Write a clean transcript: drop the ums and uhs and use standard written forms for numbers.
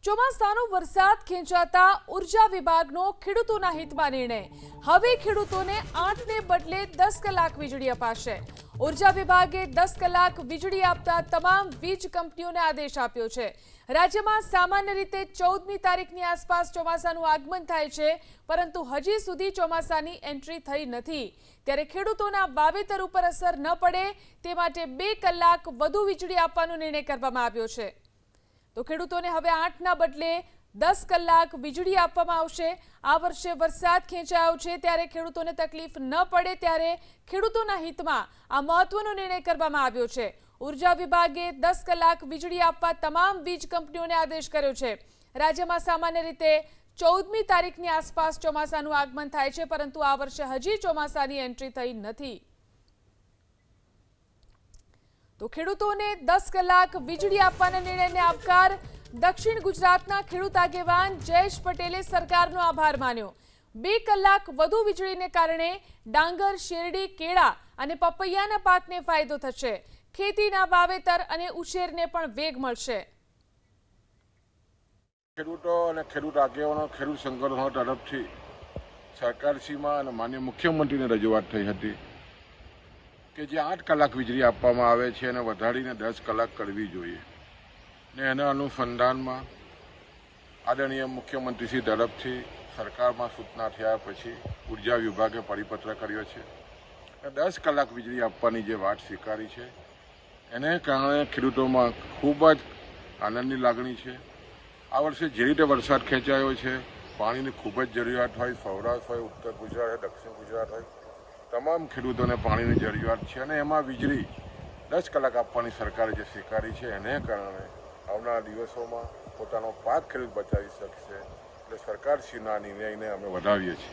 ચોમાસાનો વરસાદ ખેંચાતા ઉર્જા વિભાગનો ખેડૂતોના હિતમાં નિર્ણય। હવે ખેડૂતોને 8 ને બદલે 10 કલાક વીજળી અપાશે। ઉર્જા વિભાગે 10 કલાક વીજળી આપતા તમામ વીજ કંપનીઓને આદેશ આપ્યો છે। રાજ્યમાં સામાન્ય રીતે 14મી તારીખની આસપાસ ચોમાસાનું આગમન થાય છે, પરંતુ હજી સુધી ચોમાસાની એન્ટ્રી થઈ નથી। ત્યારે ખેડૂતોના વાવેતર ઉપર અસર ન પડે તે માટે 2 કલાક વધુ વીજળી આપવાનો નિર્ણય કરવામાં આવ્યો છે। તો ખેડૂતોને હવે 8 ના બદલે 10 કલાક વીજળી આપવામાં આવશે। આ વર્ષે વરસાદ ખેંચાયો છે, ત્યારે ખેડૂતોને તકલીફ ન પડે ત્યારે ખેડૂતોના હિતમાં આ મહત્વનો નિર્ણય કરવામાં આવ્યો છે। ઉર્જા વિભાગે 10 કલાક વીજળી આપવા તમામ વીજ કંપનીઓને આદેશ કર્યો છે। રાજ્યમાં સામાન્ય રીતે 14મી તારીખની આસપાસ ચોમાસાનું આગમન થાય છે, પરંતુ આ વર્ષે હજી ચોમાસાની એન્ટ્રી થઈ નથી। તો ખેડૂતોને 10 કલાક વીજળી આપવાના નિર્ણયને આવકાર। દક્ષિણ ગુજરાતના ખેડૂત આગેવાન જયેશ પટેલે સરકારનો આભાર માન્યો। 2 કલાક વધુ વીજળીને કારણે ડાંગર, શેરડી, કેળા અને પપૈયાના પાકને ફાયદો થશે। ખેતીના વાવેતર અને ઉછેરને પણ વેગ મળશે। ખેડૂતો અને ખેડૂત આગેવાનો, ખેડૂત સંગઠનો તરફથી સરકારશ્રીમાં અને માનનીય મુખ્યમંત્રીને રજૂઆત થઈ હતી કે જે 8 કલાક વીજળી આપવામાં આવે છે એને વધારીને 10 કલાક કરવી જોઈએ, ને એના અનુસંધાનમાં આદરણીય મુખ્યમંત્રીશ્રી તરફથી સરકારમાં સૂચના થયા પછી ઉર્જા વિભાગે પરિપત્ર કર્યો છે। 10 કલાક વીજળી આપવાની જે વાત સ્વીકારી છે એને કારણે ખેડૂતોમાં ખૂબ જ આનંદની લાગણી છે। આ વર્ષે જે રીતે વરસાદ ખેંચાયો છે, પાણીની ખૂબ જ જરૂરિયાત હોય, સૌરાષ્ટ્ર હોય, ઉત્તર ગુજરાત હોય, દક્ષિણ ગુજરાત હોય, તમામ ખેડૂતોને પાણીની જરૂરિયાત છે અને એમાં વીજળી 10 કલાક આપવાની સરકારે જે સ્વીકારી છે એને કારણે આવનારા દિવસોમાં પોતાનો પાક ખેડૂત બચાવી શકશે। એટલે સરકારશ્રીના નિર્ણયને અમે વધાવીએ છીએ।